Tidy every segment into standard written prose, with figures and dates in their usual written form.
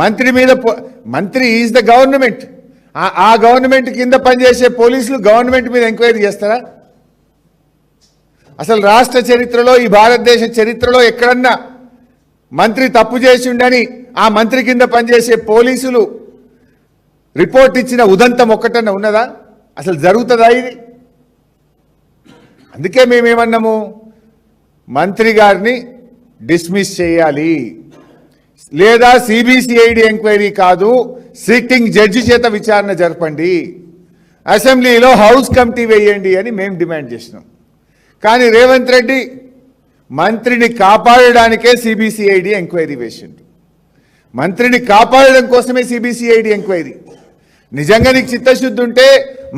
మంత్రి మీద మంత్రి ఈజ్ ద గవర్నమెంట్. ఆ గవర్నమెంట్ కింద పనిచేసే పోలీసులు గవర్నమెంట్ మీద ఎంక్వైరీ చేస్తారా? అసలు రాష్ట్ర చరిత్రలో, ఈ భారతదేశ చరిత్రలో ఎక్కడన్నా మంత్రి తప్పు చేసి ఉండని ఆ మంత్రి కింద పనిచేసే పోలీసులు రిపోర్ట్ ఇచ్చిన ఉదంతం ఒక్కటన్నా ఉన్నదా? అసలు జరుగుతుందా ఇది? అందుకే మేమేమన్నాము, మంత్రి గారిని డిస్మిస్ చేయాలి, లేదా సిబిసిఐడి ఎంక్వైరీ కాదు, సిట్టింగ్ జడ్జి చేత విచారణ జరపండి, అసెంబ్లీలో హౌస్ కమిటీ వేయండి అని మేము డిమాండ్ చేసినాం. కానీ రేవంత్ రెడ్డి మంత్రిని కాపాడడానికే సిబిసిఐడి ఎంక్వైరీ వేసిండు. మంత్రిని కాపాడడం కోసమే సిబిసిఐడి ఎంక్వైరీ. నిజంగా నీకు చిత్తశుద్ధి ఉంటే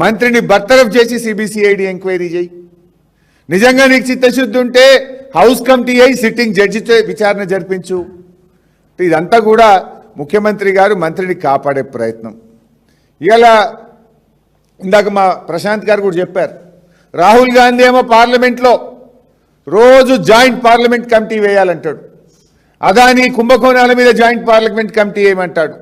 మంత్రిని బర్తరఫ్ చేసి సిబిసిఐడి ఎంక్వైరీ చేయి. నిజంగా నీకు చిత్తశుద్ధి ఉంటే హౌస్ కమిటీ అయి సిట్టింగ్ జడ్జితో విచారణ జరిపించు. ఇదంతా కూడా ముఖ్యమంత్రి గారు మంత్రిని కాపాడే ప్రయత్నం. ఇలా ఇందాక మా ప్రశాంత్ గారు కూడా చెప్పారు, రాహుల్ గాంధీ ఏమో పార్లమెంట్లో రోజు జాయింట్ పార్లమెంట్ కమిటీ వేయాలంటాడు, అదాని కుంభకోణాల మీద జాయింట్ పార్లమెంట్ కమిటీ వేయమంటాడు,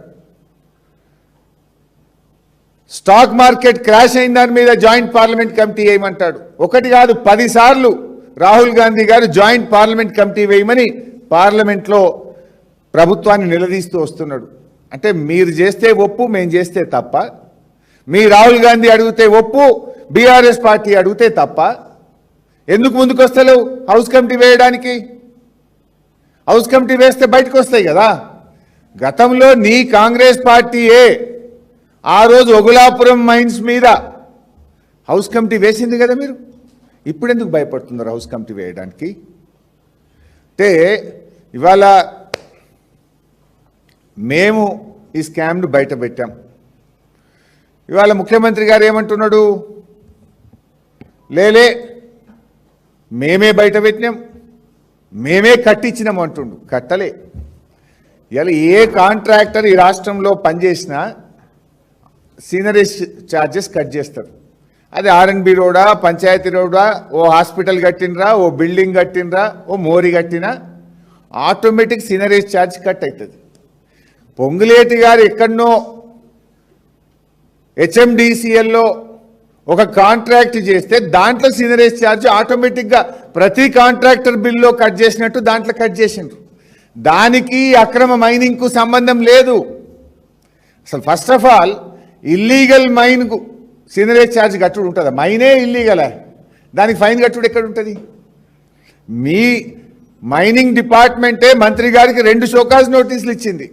స్టాక్ మార్కెట్ క్రాష్ అయిన దాని మీద జాయింట్ పార్లమెంట్ కమిటీ వేయమంటాడు. ఒకటి కాదు 10 సార్లు రాహుల్ గాంధీ గారు జాయింట్ పార్లమెంట్ కమిటీ వేయమని పార్లమెంట్లో ప్రభుత్వాన్ని నిలదీస్తూ వస్తున్నాడు. అంటే మీరు చేస్తే ఒప్పు, మేము చేస్తే తప్ప? మీ రాహుల్ గాంధీ అడిగితే ఒప్పు, బీఆర్ఎస్ పార్టీ అడిగితే తప్ప? ఎందుకు ముందుకు వస్తలేవు హౌస్ కమిటీ వేయడానికి? హౌస్ కమిటీ వేస్తే బయటకు వస్తాయి కదా. గతంలో నీ కాంగ్రెస్ పార్టీయే ఆ రోజు ఒగులాపురం మైన్స్ మీద హౌస్ కమిటీ వేసింది కదా మీరు. ఇప్పుడు ఎందుకు భయపడుతున్నారు హౌస్ కమిటీ వేయడానికి? అంటే ఇవాళ మేము ఈ స్కామ్ను బయట పెట్టాం. ఇవాళ ముఖ్యమంత్రి గారు ఏమంటున్నాడు, లేలే మేమే బయట పెట్టినాం, మేమే కట్టించినాం అంటుండు. కట్టలే. ఇవాళ ఏ కాంట్రాక్టర్ ఈ రాష్ట్రంలో పనిచేసినా సీనరీస్ ఛార్జెస్ కట్ చేస్తారు. అది ఆర్ఎన్బి రోడా, పంచాయతీ రోడా, ఓ హాస్పిటల్ కట్టినరా, ఓ బిల్డింగ్ కట్టినరా, ఓ మోరీ కట్టినా ఆటోమేటిక్ సీనరీస్ ఛార్జ్ కట్ అవుతుంది. పొంగులేటి గారు ఎక్కడనో హెచ్ఎండిసిఎల్లో ఒక కాంట్రాక్ట్ చేస్తే దాంట్లో సీనరీస్ ఛార్జ్ ఆటోమేటిక్గా ప్రతి కాంట్రాక్టర్ బిల్లో కట్ చేసినట్టు దాంట్లో కట్ చేసిండ్రు. దానికి అక్రమ మైనింగ్కు సంబంధం లేదు. అసలు ఫస్ట్ ఆఫ్ ఆల్ ఇల్లీగల్ మైన్కు సీనరేజ్ ఛార్జ్ కట్టుడు ఉంటుందా? మైనే ఇల్లీగలా, దానికి ఫైన్ కట్టుడు ఎక్కడ ఉంటుంది? మీ మైనింగ్ డిపార్ట్మెంటే మంత్రి గారికి 2 షోకాజ్ నోటీసులు ఇచ్చింది,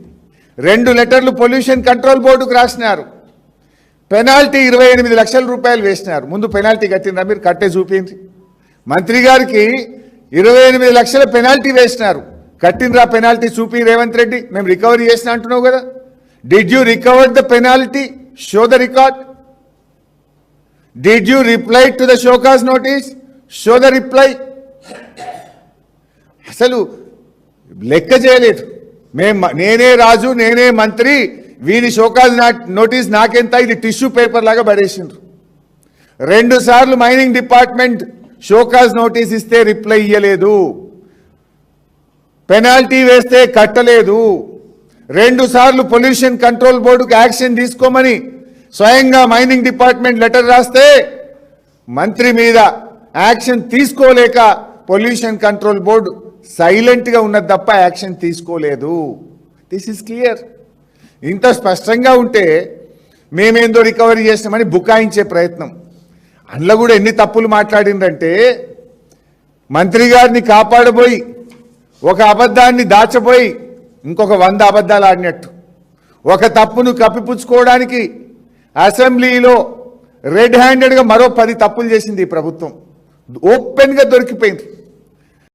2 లెటర్లు పొల్యూషన్ కంట్రోల్ బోర్డుకు రాసినారు, పెనాల్టీ 28 లక్షల రూపాయలు వేసినారు. ముందు పెనాల్టీ కట్టినరా మీరు? కట్టే చూపింది. మంత్రి గారికి 28 లక్షల పెనాల్టీ వేసినారు, కట్టినరా? పెనాల్టీ చూపి రేవంత్ రెడ్డి. మేము రికవరీ చేసిన అంటున్నావు కదా. Did you recover the penalty? Show the record. Did you reply to the show cause notice? Show the reply. అసలు లెక్క చేయలేదు. నేనే రాజు, నేనే మంత్రి, వీని షోకాజ్ నోటీస్ నాకెంత, ఇది టిష్యూ పేపర్ లాగా పడేసిండ్రు. 2 సార్లు మైనింగ్ డిపార్ట్మెంట్ షోకాజ్ నోటీస్ ఇస్తే రిప్లై ఇయ్యలేదు, పెనాల్టీ వేస్తే కట్టలేదు, 2 సార్లు పొల్యూషన్ కంట్రోల్ బోర్డుకు యాక్షన్ తీసుకోమని స్వయంగా మైనింగ్ డిపార్ట్మెంట్ లెటర్ రాస్తే మంత్రి మీద యాక్షన్ తీసుకోలేక పొల్యూషన్ కంట్రోల్ బోర్డు సైలెంట్గా ఉన్నది తప్ప యాక్షన్ తీసుకోలేదు. This is clear. ఇంత స్పష్టంగా ఉంటే మేమేందో రికవరీ చేస్తామని బుకాయించే ప్రయత్నం. అందులో కూడా ఎన్ని తప్పులు మాట్లాడిందంటే, మంత్రి గారిని కాపాడబోయి ఒక అబద్ధాన్ని దాచబోయి ఇంకొక 100 అబద్ధాలు ఆడినట్టు, ఒక తప్పును కప్పిపుచ్చుకోవడానికి అసెంబ్లీలో రెడ్ హ్యాండెడ్గా మరో 10 తప్పులు చేసింది ఈ ప్రభుత్వం. ఓపెన్గా దొరికిపోయింది.